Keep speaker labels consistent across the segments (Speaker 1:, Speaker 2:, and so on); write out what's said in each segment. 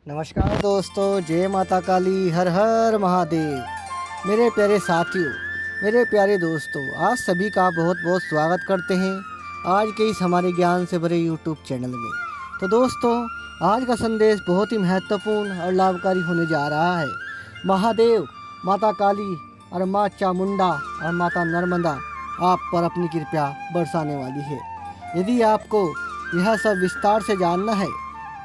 Speaker 1: नमस्कार दोस्तों, जय माता काली, हर हर महादेव। मेरे प्यारे साथियों, मेरे प्यारे दोस्तों, आज सभी का बहुत बहुत स्वागत करते हैं आज के इस हमारे ज्ञान से भरे यूट्यूब चैनल में। तो दोस्तों, आज का संदेश बहुत ही महत्वपूर्ण और लाभकारी होने जा रहा है। महादेव, माता काली और माँ चामुंडा और माता नर्मदा आप पर अपनी कृपा बरसाने वाली है। यदि आपको यह सब विस्तार से जानना है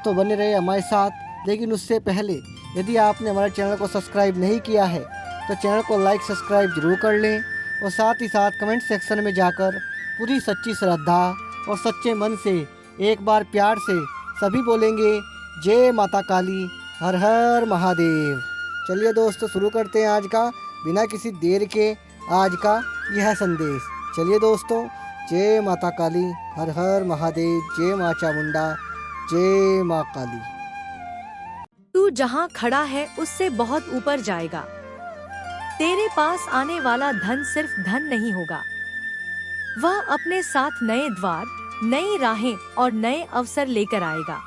Speaker 1: तो बने रहे हमारे साथ। लेकिन उससे पहले यदि आपने हमारे चैनल को सब्सक्राइब नहीं किया है तो चैनल को लाइक सब्सक्राइब जरूर कर लें और साथ ही साथ कमेंट सेक्शन में जाकर पूरी सच्ची श्रद्धा और सच्चे मन से एक बार प्यार से सभी बोलेंगे जय माता काली, हर हर महादेव। चलिए दोस्तों, शुरू करते हैं आज का बिना किसी देर के आज का यह संदेश। चलिए दोस्तों, जय माता काली, हर हर महादेव, जय माँ चामुंडा, जय माँ काली।
Speaker 2: तू जहाँ खड़ा है उससे बहुत ऊपर जाएगा। तेरे पास आने वाला धन सिर्फ धन नहीं होगा, वह अपने साथ नए द्वार, नई राहें और नए अवसर लेकर आएगा।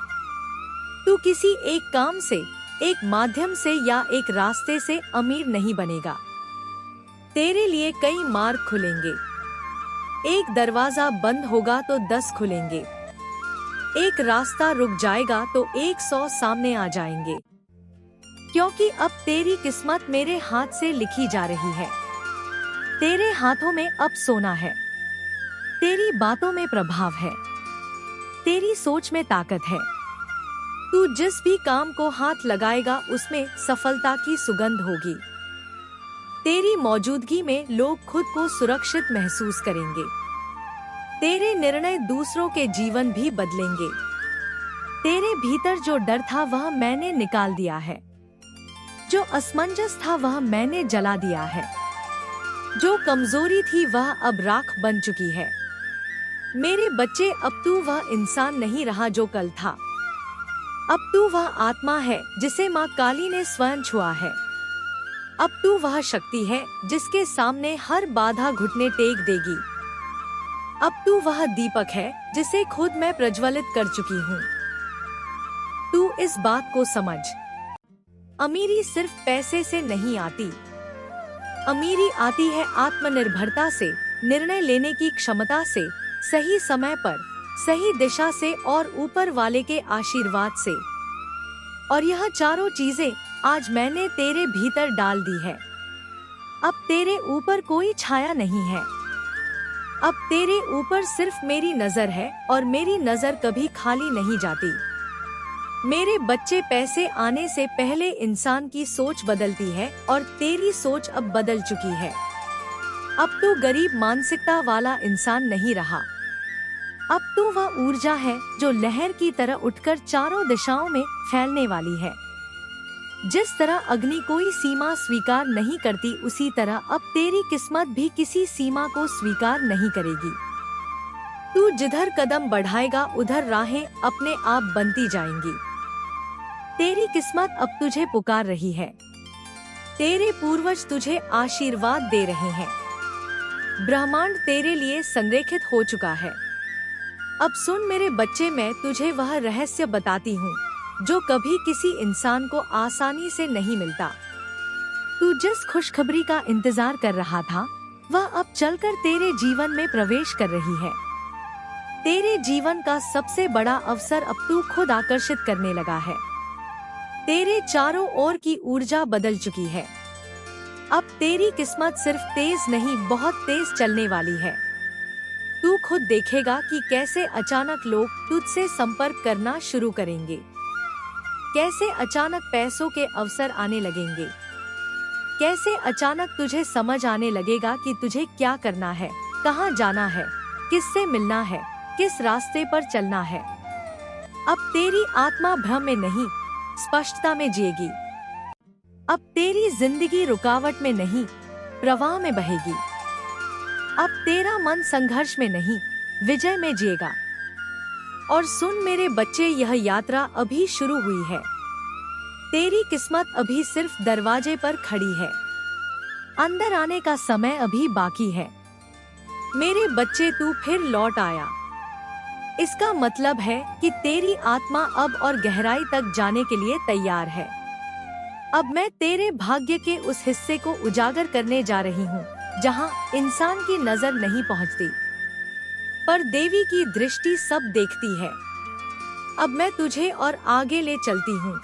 Speaker 2: तू किसी एक काम से, एक माध्यम से या एक रास्ते से अमीर नहीं बनेगा। तेरे लिए कई मार्ग खुलेंगे। एक दरवाजा बंद होगा तो 10 खुलेंगे। एक रास्ता रुक जाएगा तो 100 सामने आ जाएंगे। क्योंकि अब तेरी किस्मत मेरे हाथ से लिखी जा रही है। तेरे हाथों में अब सोना है। तेरी बातों में प्रभाव है। तेरी सोच में ताकत है। तू जिस भी काम को हाथ लगाएगा उसमें सफलता की सुगंध होगी। तेरी मौजूदगी में लोग खुद को सुरक्षित महसूस करेंगे। तेरे निर्णय दूसरों के जीवन भी बदलेंगे। तेरे भीतर जो डर था वह मैंने निकाल दिया है। जो असमंजस था वह मैंने जला दिया है। जो कमजोरी थी वह अब राख बन चुकी है। मेरे बच्चे, अब तू वह इंसान नहीं रहा जो कल था। अब तू वह आत्मा है जिसे माँ काली ने स्वयं छुआ है। अब तू वह शक्ति है जिसके सामने हर बाधा घुटने टेक देगी। अब तू वह दीपक है जिसे खुद मैं प्रज्वलित कर चुकी हूँ। तू इस बात को समझ, अमीरी सिर्फ पैसे से नहीं आती। अमीरी आती है आत्मनिर्भरता से, निर्णय लेने की क्षमता से, सही समय पर, सही दिशा से और ऊपर वाले के आशीर्वाद से। और यह चारों चीजें आज मैंने तेरे भीतर डाल दी है। अब तेरे ऊपर कोई छाया नहीं है। अब तेरे ऊपर सिर्फ मेरी नजर है और मेरी नजर कभी खाली नहीं जाती। मेरे बच्चे, पैसे आने से पहले इंसान की सोच बदलती है और तेरी सोच अब बदल चुकी है। अब तू गरीब मानसिकता वाला इंसान नहीं रहा। अब तू वह ऊर्जा है जो लहर की तरह उठकर चारों दिशाओं में फैलने वाली है। जिस तरह अग्नि कोई सीमा स्वीकार नहीं करती, उसी तरह अब तेरी किस्मत भी किसी सीमा को स्वीकार नहीं करेगी। तू जिधर कदम बढ़ाएगा उधर राहें अपने आप बनती जाएंगी। तेरी किस्मत अब तुझे पुकार रही है। तेरे पूर्वज तुझे आशीर्वाद दे रहे हैं। ब्रह्मांड तेरे लिए संरेखित हो चुका है। अब सुन मेरे बच्चे, मैं तुझे वह रहस्य बताती हूँ जो कभी किसी इंसान को आसानी से नहीं मिलता। तू जिस खुशखबरी का इंतजार कर रहा था वह अब चलकर तेरे जीवन में प्रवेश कर रही है। तेरे जीवन का सबसे बड़ा अवसर अब तू खुद आकर्षित करने लगा है। तेरे चारों ओर की ऊर्जा बदल चुकी है। अब तेरी किस्मत सिर्फ तेज नहीं, बहुत तेज चलने वाली है। तू खुद देखेगा कि कैसे अचानक लोग तुझसे संपर्क करना शुरू करेंगे। कैसे अचानक पैसों के अवसर आने लगेंगे। कैसे अचानक तुझे समझ आने लगेगा कि तुझे क्या करना है, कहाँ जाना है, किससे मिलना है, किस रास्ते पर चलना है। अब तेरी आत्मा भ्रम में नहीं, स्पष्टता में जिएगी। अब तेरी जिंदगी रुकावट में नहीं, प्रवाह में बहेगी। अब तेरा मन संघर्ष में नहीं, विजय में जिएगा। और सुन मेरे बच्चे, यह यात्रा अभी शुरू हुई है। तेरी किस्मत अभी सिर्फ दरवाजे पर खड़ी है। अंदर आने का समय अभी बाकी है। मेरे बच्चे, तू फिर लौट आया। इसका मतलब है कि तेरी आत्मा अब और गहराई तक जाने के लिए तैयार है। अब मैं तेरे भाग्य के उस हिस्से को उजागर करने जा रही हूँ जहाँ इंसान की नजर नहीं पहुँचती, पर देवी की दृष्टि सब देखती है। अब मैं तुझे और आगे ले चलती हूँ,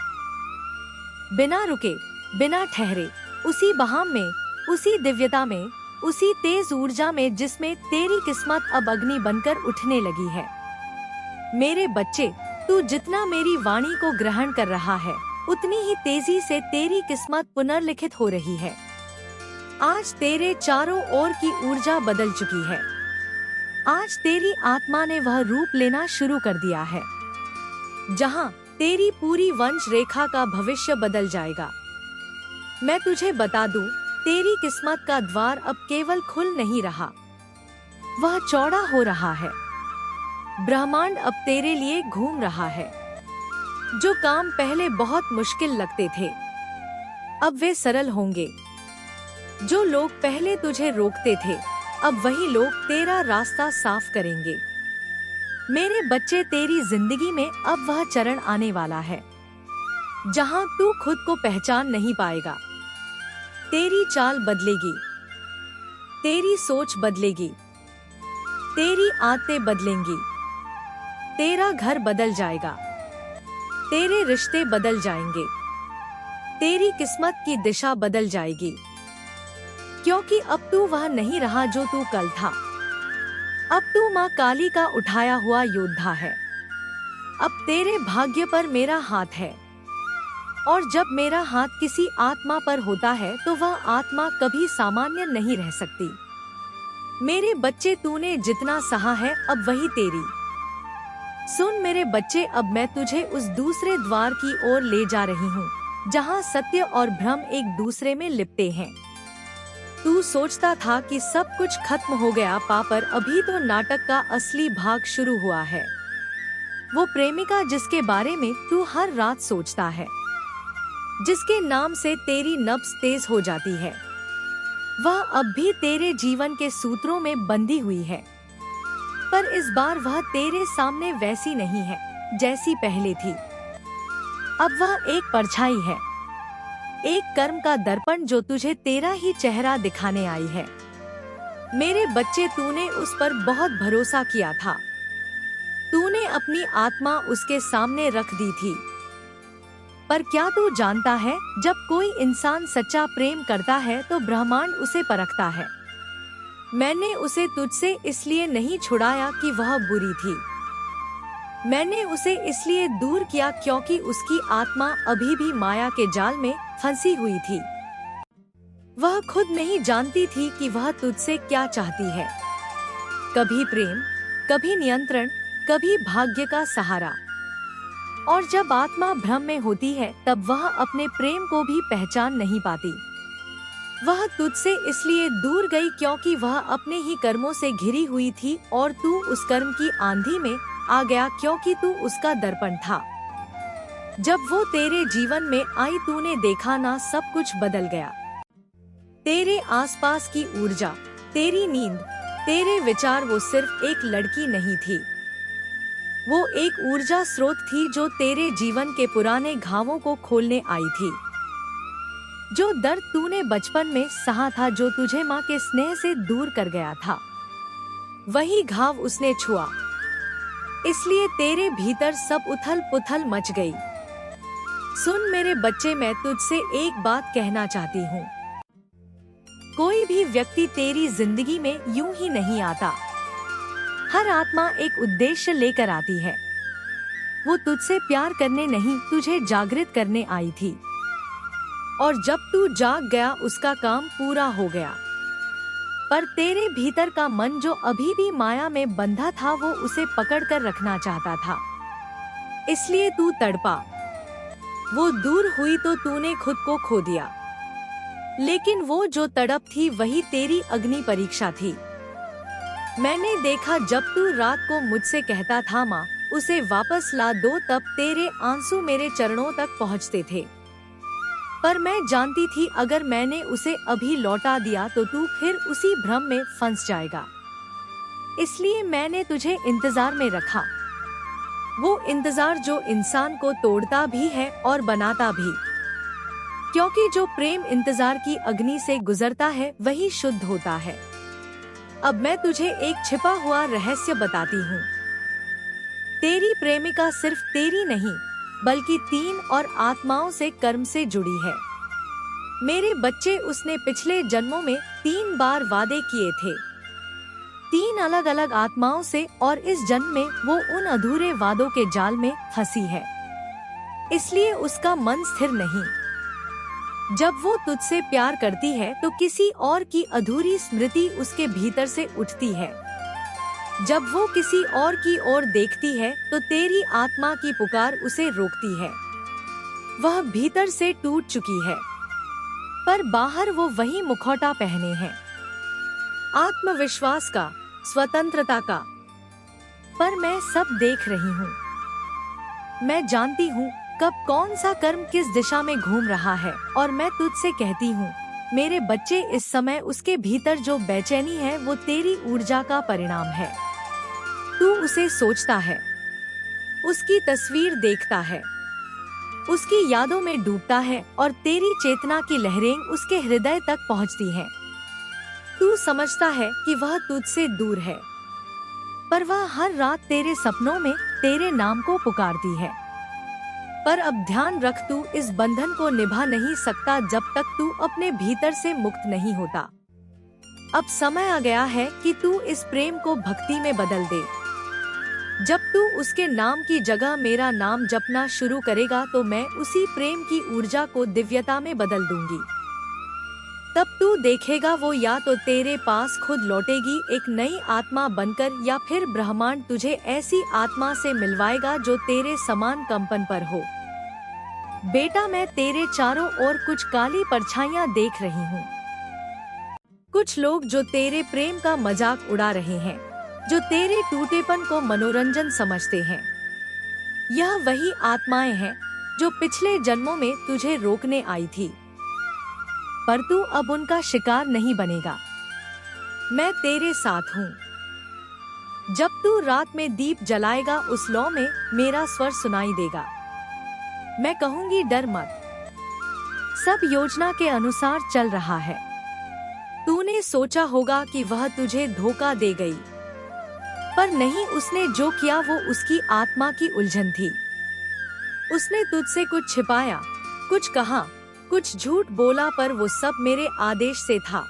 Speaker 2: बिना रुके, बिना ठहरे, उसी बहाव में, उसी दिव्यता में, उसी तेज ऊर्जा में जिसमें तेरी किस्मत अब अग्नि बनकर उठने लगी है। मेरे बच्चे, तू जितना मेरी वाणी को ग्रहण कर रहा है, उतनी ही तेजी से तेरी किस्मत पुनर्लिखित हो रही है। आज तेरे चारों ओर की ऊर्जा बदल चुकी है। आज तेरी आत्मा ने वह रूप लेना शुरू कर दिया है जहाँ तेरी पूरी वंश रेखा का भविष्य बदल जाएगा। मैं तुझे बता दूं, तेरी किस्मत का द्वार अब केवल खुल नहीं रहा, वह चौड़ा हो रहा है। ब्रह्मांड अब तेरे लिए घूम रहा है। जो काम पहले बहुत मुश्किल लगते थे, अब वे सरल होंगे। जो लोग पहले तुझे रोकते थे, अब वही लोग तेरा रास्ता साफ करेंगे। मेरे बच्चे, तेरी जिंदगी में अब वह चरण आने वाला है जहां तू खुद को पहचान नहीं पाएगा। तेरी चाल बदलेगी, तेरी सोच बदलेगी, तेरी आदतें बदलेंगी, तेरा घर बदल जाएगा, तेरे रिश्ते बदल जाएंगे, तेरी किस्मत की दिशा बदल जाएगी, क्योंकि अब तू वह नहीं रहा जो तू कल था। अब तू माँ काली का उठाया हुआ योद्धा है। अब तेरे भाग्य पर मेरा हाथ है, और जब मेरा हाथ किसी आत्मा पर होता है तो वह आत्मा कभी सामान्य नहीं रह सकती। मेरे बच्चे, तूने जितना सहा है अब वही तेरी। सुन मेरे बच्चे, अब मैं तुझे उस दूसरे द्वार की ओर ले जा रही हूँ जहाँ सत्य और भ्रम एक दूसरे में लिपटे हैं। तू सोचता था कि सब कुछ खत्म हो गया, पर अभी तो नाटक का असली भाग शुरू हुआ है। वो प्रेमिका जिसके बारे में तू हर रात सोचता है, जिसके नाम से तेरी नब्ज तेज हो जाती है, वह अब भी तेरे जीवन के सूत्रों में बंधी हुई है। पर इस बार वह तेरे सामने वैसी नहीं है जैसी पहले थी। अब वह एक परछाई है, एक कर्म का दर्पण जो तुझे तेरा ही चेहरा दिखाने आई है। मेरे बच्चे, तूने उस पर बहुत भरोसा किया था। तूने अपनी आत्मा उसके सामने रख दी थी। पर क्या तू जानता है, जब कोई इंसान सच्चा प्रेम करता है तो ब्रह्मांड उसे परखता है। मैंने उसे तुझसे इसलिए नहीं छुड़ाया कि वह बुरी थी। मैंने उसे इसलिए दूर किया क्योंकि उसकी आत्मा अभी भी माया के जाल में फंसी हुई थी। वह खुद नहीं जानती थी कि वह तुझसे क्या चाहती है। कभी प्रेम, कभी नियंत्रण, कभी भाग्य का सहारा। और जब आत्मा भ्रम में होती है तब वह अपने प्रेम को भी पहचान नहीं पाती। वह तुझसे इसलिए दूर गई क्योंकि वह अपने ही कर्मों से घिरी हुई थी और तू उस कर्म की आंधी में आ गया क्योंकि तू उसका दर्पण था। जब वो तेरे जीवन में आई, तूने देखा ना, सब कुछ बदल गया। तेरे आसपास की ऊर्जा, तेरी नींद, तेरे विचार, वो सिर्फ एक लड़की नहीं थी। वो एक ऊर्जा स्रोत थी जो तेरे जीवन के पुराने घावों को खोलने आई थी। जो दर्द तूने बचपन में सहा था, जो तुझे माँ के स्नेह से दूर कर गया था, वही घाव उसने छुआ। इसलिए तेरे भीतर सब उथल पुथल मच गई। सुन मेरे बच्चे, मैं तुझसे एक बात कहना चाहती हूँ। कोई भी व्यक्ति तेरी जिंदगी में यूं ही नहीं आता। हर आत्मा एक उद्देश्य लेकर आती है। वो तुझसे प्यार करने नहीं, तुझे जागृत करने आई थी। और जब तू जाग गया, उसका काम पूरा हो गया। पर तेरे भीतर का मन जो अभी भी माया में बंधा था, वो उसे पकड़कर रखना चाहता था। इसलिए तू तड़पा। वो दूर हुई तो तूने खुद को खो दिया। लेकिन वो जो तड़प थी, वही तेरी अग्नि परीक्षा थी। मैंने देखा जब तू रात को मुझसे कहता था, माँ उसे वापस ला दो, तब तेरे आंसू मेरे चरणों तक पहुँचते थे। पर मैं जानती थी अगर मैंने उसे अभी लौटा दिया तो तू फिर उसी भ्रम में फंस जाएगा। इसलिए मैंने तुझे इंतजार में रखा। वो इंतजार जो इंसान को तोड़ता भी है और बनाता भी, क्योंकि जो प्रेम इंतजार की अग्नि से गुजरता है वही शुद्ध होता है। अब मैं तुझे एक छिपा हुआ रहस्य बताती हूँ। तेरी प्रेमिका सिर्फ तेरी नहीं बल्कि 3 और आत्माओं से कर्म से जुड़ी है। मेरे बच्चे, उसने पिछले जन्मों में 3 बार वादे किए थे, 3 अलग अलग आत्माओं से, और इस जन्म में वो उन अधूरे वादों के जाल में फंसी है। इसलिए उसका मन स्थिर नहीं। जब वो तुझसे प्यार करती है तो किसी और की अधूरी स्मृति उसके भीतर से उठती है। जब वो किसी और की ओर देखती है तो तेरी आत्मा की पुकार उसे रोकती है। वह भीतर से टूट चुकी है, पर बाहर वो वही मुखौटा पहने हैं, आत्मविश्वास का, स्वतंत्रता का। पर मैं सब देख रही हूँ। मैं जानती हूँ कब कौन सा कर्म किस दिशा में घूम रहा है, और मैं तुझसे कहती हूँ मेरे बच्चे, इस समय उसके भीतर जो बेचैनी है वो तेरी ऊर्जा का परिणाम है। तू उसे सोचता है, उसकी तस्वीर देखता है, उसकी यादों में डूबता है, और तेरी चेतना की लहरें उसके हृदय तक पहुँचती हैं। तू समझता है कि वह तुझसे दूर है, पर वह हर रात तेरे सपनों में तेरे नाम को पुकारती है। पर अब ध्यान रख, तू इस बंधन को निभा नहीं सकता जब तक तू अपने भीतर से मुक्त नहीं होता। अब समय आ गया है कि तू इस प्रेम को भक्ति में बदल दे। जब तू उसके नाम की जगह मेरा नाम जपना शुरू करेगा तो मैं उसी प्रेम की ऊर्जा को दिव्यता में बदल दूंगी। तब तू देखेगा वो या तो तेरे पास खुद लौटेगी एक नई आत्मा बनकर, या फिर ब्रह्मांड तुझे ऐसी आत्मा से मिलवाएगा जो तेरे समान कंपन पर हो। बेटा, मैं तेरे चारों ओर कुछ काली परछाइयां देख रही हूँ। कुछ लोग जो तेरे प्रेम का मजाक उड़ा रहे हैं, जो तेरे टूटेपन को मनोरंजन समझते हैं। यह वही आत्माएं हैं जो पिछले जन्मों में तुझे रोकने आई थी, पर तू अब उनका शिकार नहीं बनेगा। मैं तेरे साथ हूँ। जब तू रात में दीप जलाएगा उस लौ में मेरा स्वर सुनाई देगा। मैं कहूँगी, डर मत, सब योजना के अनुसार चल रहा है। तूने सोचा होगा कि वह तुझे धोखा दे गई, पर नहीं, उसने जो किया वो उसकी आत्मा की उलझन थी। उसने तुझसे कुछ छिपाया, कुछ कहा, कुछ झूठ बोला, पर वो सब मेरे आदेश से था,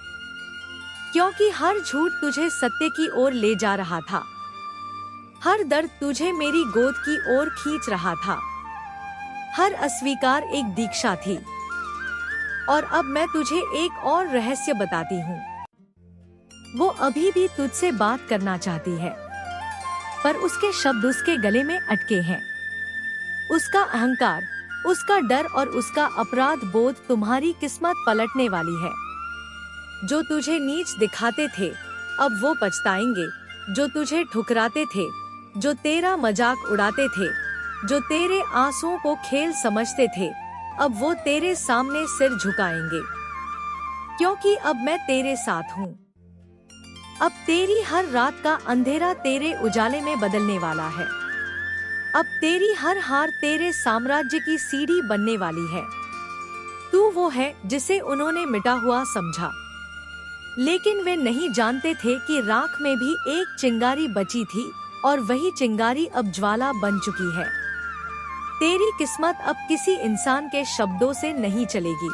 Speaker 2: क्योंकि हर झूठ तुझे सत्य की ओर ले जा रहा था। हर दर्द तुझे मेरी गोद की ओर खींच रहा था। हर अस्वीकार एक दीक्षा थी। और अब मैं तुझे एक और रहस्य बताती हूँ। वो अभी भी तुझसे बात करना चाहती है, पर उसके शब्द उसके गले में अटके हैं। उसका अहंकार, उसका डर और उसका अपराध बोध तुम्हारी किस्मत पलटने वाली है। जो तुझे नीच दिखाते थे अब वो पछताएंगे। जो तुझे ठुकराते थे, जो तेरा मजाक उड़ाते थे, जो तेरे आंसुओं को खेल समझते थे, अब वो तेरे सामने सिर झुकाएंगे, क्योंकि अब मैं तेरे साथ हूँ। अब तेरी हर रात का अंधेरा तेरे उजाले में बदलने वाला है। अब तेरी हर हार तेरे साम्राज्य की सीढ़ी बनने वाली है। तू वो है जिसे उन्होंने मिटा हुआ समझा, लेकिन वे नहीं जानते थे कि राख में भी एक चिंगारी बची थी, और वही चिंगारी अब ज्वाला बन चुकी है। तेरी किस्मत अब किसी इंसान के शब्दों से नहीं चलेगी।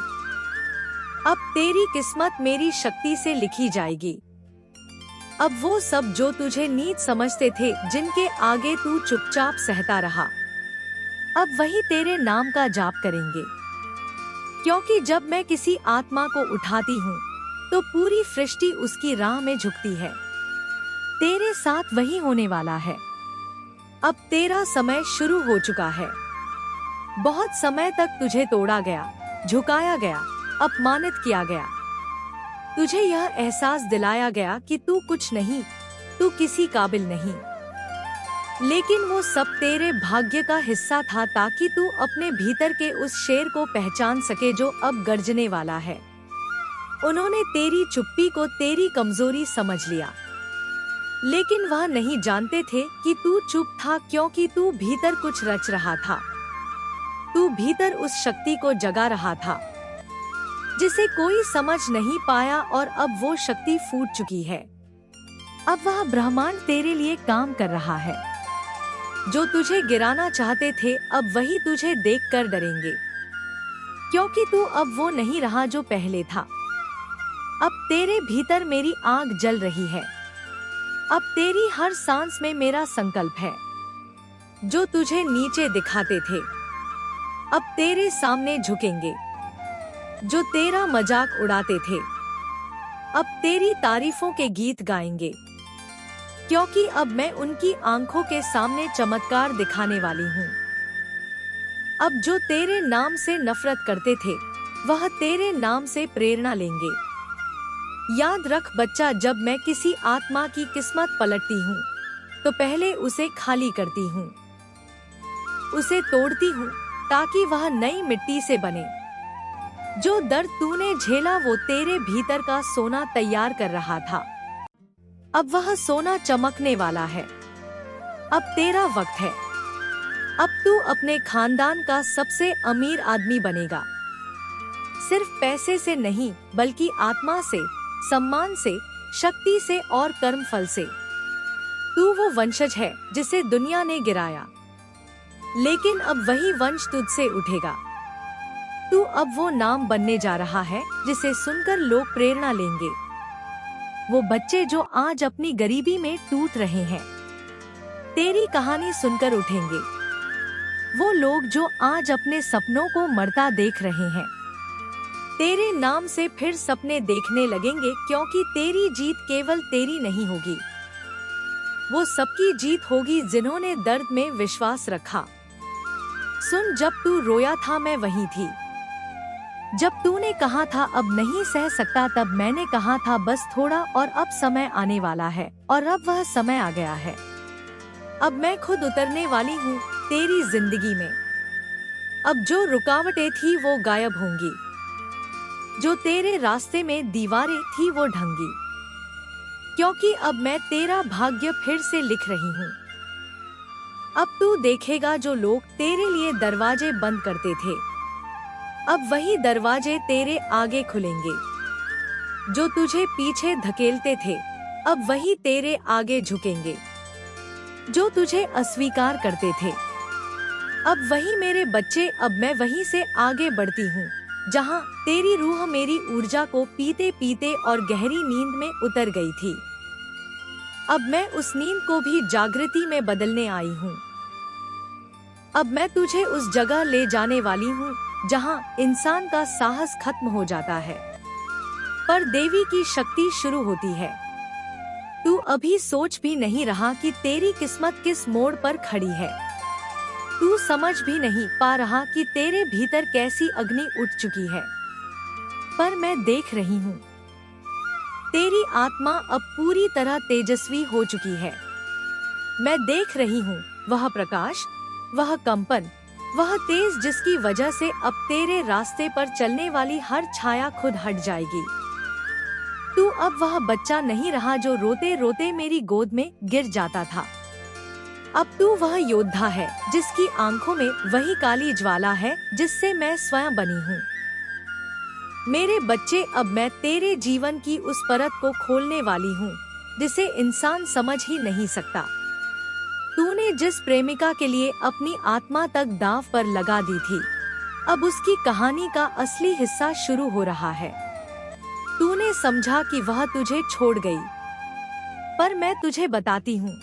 Speaker 2: अब तेरी किस्मत मेरी शक्ति से लिखी जाएगी। अब वो सब जो तुझे नीच समझते थे, जिनके आगे तू चुपचाप सहता रहा, अब वही तेरे नाम का जाप करेंगे। क्योंकि जब मैं किसी आत्मा को उठाती हूँ तो पूरी सृष्टि उसकी राह में झुकती है। तेरे साथ वही होने वाला है। अब तेरा समय शुरू हो चुका है। बहुत समय तक तुझे तोड़ा गया, झुकाया गया, अपमानित किया गया। तुझे यह एहसास दिलाया गया कि तू कुछ नहीं, तू किसी काबिल नहीं। लेकिन वो सब तेरे भाग्य का हिस्सा था, ताकि तू अपने भीतर के उस शेर को पहचान सके जो अब गर्जने वाला है। उन्होंने तेरी चुप्पी को तेरी कमजोरी समझ लिया, लेकिन वह नहीं जानते थे कि तू चुप था क्योंकि तू भीतर कुछ रच रहा था। तू भीतर उस शक्ति को जगा रहा था जिसे कोई समझ नहीं पाया और अब वो शक्ति फूट चुकी है। अब वह ब्रह्मांड तेरे लिए काम कर रहा है। जो तुझे गिराना चाहते थे अब वही तुझे देखकर डरेंगे, क्योंकि तू अब वो नहीं रहा जो पहले था। अब तेरे भीतर मेरी आग जल रही है। अब तेरी हर सांस में मेरा संकल्प है। जो तुझे नीचे दिखाते थे अब तेरे सामने झुकेंगे। जो तेरा मजाक उड़ाते थे अब तेरी तारीफों के गीत गाएंगे, क्योंकि अब मैं उनकी आंखों के सामने चमत्कार दिखाने वाली हूँ। अब जो तेरे नाम से नफरत करते थे वह तेरे नाम से प्रेरणा लेंगे। याद रख बच्चा, जब मैं किसी आत्मा की किस्मत पलटती हूँ तो पहले उसे खाली करती हूँ, उसे तोड़ती हूँ ताकि वह नई मिट्टी से बने। जो दर्द तूने झेला वो तेरे भीतर का सोना तैयार कर रहा था। अब वह सोना चमकने वाला है। अब तेरा वक्त है। अब तू अपने खानदान का सबसे अमीर आदमी बनेगा। सिर्फ पैसे से नहीं बल्कि आत्मा से, सम्मान से, शक्ति से और कर्मफल से। तू वो वंशज है जिसे दुनिया ने गिराया, लेकिन अब वही वंश तुझसे उठेगा। तू अब वो नाम बनने जा रहा है जिसे सुनकर लोग प्रेरणा लेंगे। वो बच्चे जो आज अपनी गरीबी में टूट रहे हैं तेरी कहानी सुनकर उठेंगे। वो लोग जो आज अपने सपनों को मरता देख रहे हैं तेरे नाम से फिर सपने देखने लगेंगे, क्योंकि तेरी जीत केवल तेरी नहीं होगी, वो सबकी जीत होगी जिन्होंने दर्द में विश्वास रखा। सुन, जब तू रोया था मैं वहीं थी। जब तूने कहा था अब नहीं सह सकता तब मैंने कहा था बस थोड़ा, और अब समय आने वाला है और अब वह समय आ गया है। अब मैं खुद उतरने वाली हूँ तेरी जिंदगी में। अब जो रुकावटें थी वो गायब होंगी, जो तेरे रास्ते में दीवारें थी वो ढंगी, क्योंकि अब मैं तेरा भाग्य फिर से लिख रही हूँ। अब तू देखेगा जो लोग तेरे लिए दरवाजे बंद करते थे अब वही दरवाजे तेरे आगे खुलेंगे। जो तुझे पीछे धकेलते थे अब वही तेरे आगे झुकेंगे। जो तुझे अस्वीकार करते थे अब वही मेरे बच्चे। अब मैं वहीं से आगे बढ़ती हूँ जहाँ तेरी रूह मेरी ऊर्जा को पीते पीते और गहरी नींद में उतर गई थी। अब मैं उस नींद को भी जागृति में बदलने आई हूँ। अब मैं तुझे उस जगह ले जाने वाली हूँ जहाँ इंसान का साहस खत्म हो जाता है पर देवी की शक्ति शुरू होती है। तू अभी सोच भी नहीं रहा कि तेरी किस्मत किस मोड़ पर खड़ी है। तू समझ भी नहीं पा रहा कि तेरे भीतर कैसी अग्नि उठ चुकी है, पर मैं देख रही हूँ। तेरी आत्मा अब पूरी तरह तेजस्वी हो चुकी है। मैं देख रही हूँ वह प्रकाश, वह कंपन, वह तेज जिसकी वजह से अब तेरे रास्ते पर चलने वाली हर छाया खुद हट जाएगी। तू अब वह बच्चा नहीं रहा जो रोते रोते मेरी गोद में गिर जाता था। अब तू वह योद्धा है जिसकी आंखों में वही काली ज्वाला है जिससे मैं स्वयं बनी हूँ। मेरे बच्चे, अब मैं तेरे जीवन की उस परत को खोलने वाली हूँ जिसे इंसान समझ ही नहीं सकता। तूने जिस प्रेमिका के लिए अपनी आत्मा तक दांव पर लगा दी थी अब उसकी कहानी का असली हिस्सा शुरू हो रहा है। तूने समझा कि वह तुझे छोड़ गई, पर मैं तुझे बताती हूँ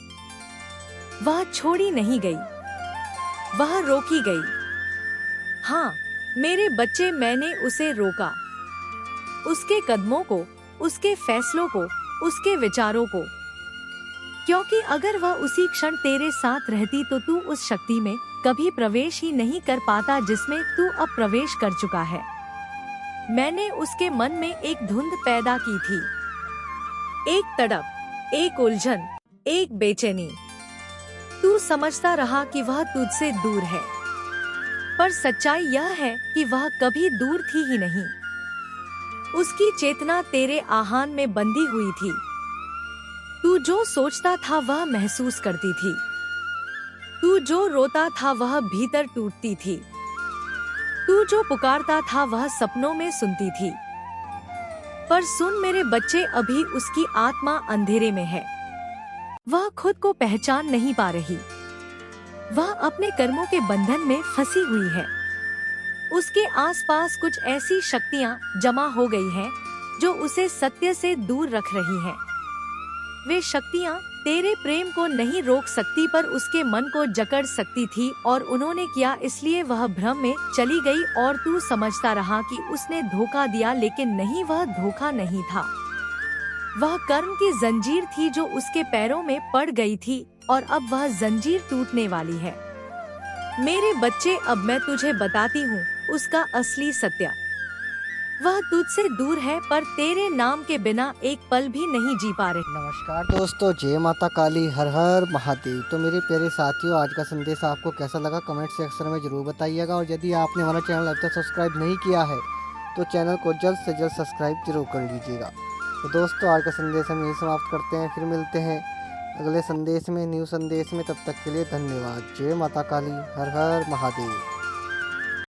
Speaker 2: वह छोड़ी नहीं गई, वह रोकी गई। हाँ मेरे बच्चे, मैंने उसे रोका, उसके कदमों को, उसके फैसलों को, उसके विचारों को, क्योंकि अगर वह उसी क्षण तेरे साथ रहती तो तू उस शक्ति में कभी प्रवेश ही नहीं कर पाता जिसमें तू अब प्रवेश कर चुका है। मैंने उसके मन में एक धुंध पैदा की थी, एक तड़प, एक उलझन, एक बेचैनी। तू समझता रहा कि वह तुझसे दूर है, पर सच्चाई यह है कि वह कभी दूर थी ही नहीं। उसकी चेतना तेरे आहान में बंधी हुई थी। तू जो सोचता था वह महसूस करती थी। तू जो रोता था वह भीतर टूटती थी। तू जो पुकारता था वह सपनों में सुनती थी। पर सुन मेरे बच्चे, अभी उसकी आत्मा अंधेरे में है। वह खुद को पहचान नहीं पा रही। वह अपने कर्मों के बंधन में फंसी हुई है। उसके आसपास कुछ ऐसी शक्तियां जमा हो गई हैं जो उसे सत्य से दूर रख रही हैं। वे शक्तियां तेरे प्रेम को नहीं रोक सकती पर उसके मन को जकड़ सकती थी, और उन्होंने किया इसलिए वह भ्रम में चली गई और तू समझता रहा कि उसने धोखा दिया, लेकिन नहीं, वह धोखा नहीं था। वह कर्म की जंजीर थी जो उसके पैरों में पड़ गई थी, और अब वह जंजीर टूटने वाली है। मेरे बच्चे, अब मैं तुझे बताती हूँ उसका असली सत्य। वह तुझसे दूर है पर तेरे नाम के बिना एक पल भी नहीं जी पा रही।
Speaker 1: नमस्कार दोस्तों, जय माता काली, हर हर महादेव। तो मेरे प्यारे साथियों, आज का संदेश आपको कैसा लगा कमेंट सेक्शन में ज़रूर बताइएगा, और यदि आपने हमारा चैनल अभी तक सब्सक्राइब नहीं किया है तो चैनल को जल्द से जल्द सब्सक्राइब जरूर कर लीजिएगा। तो दोस्तों, आज का संदेश हम यही समाप्त करते हैं, फिर मिलते हैं अगले संदेश में, न्यू संदेश में। तब तक के लिए धन्यवाद। जय माता काली, हर हर महादेव।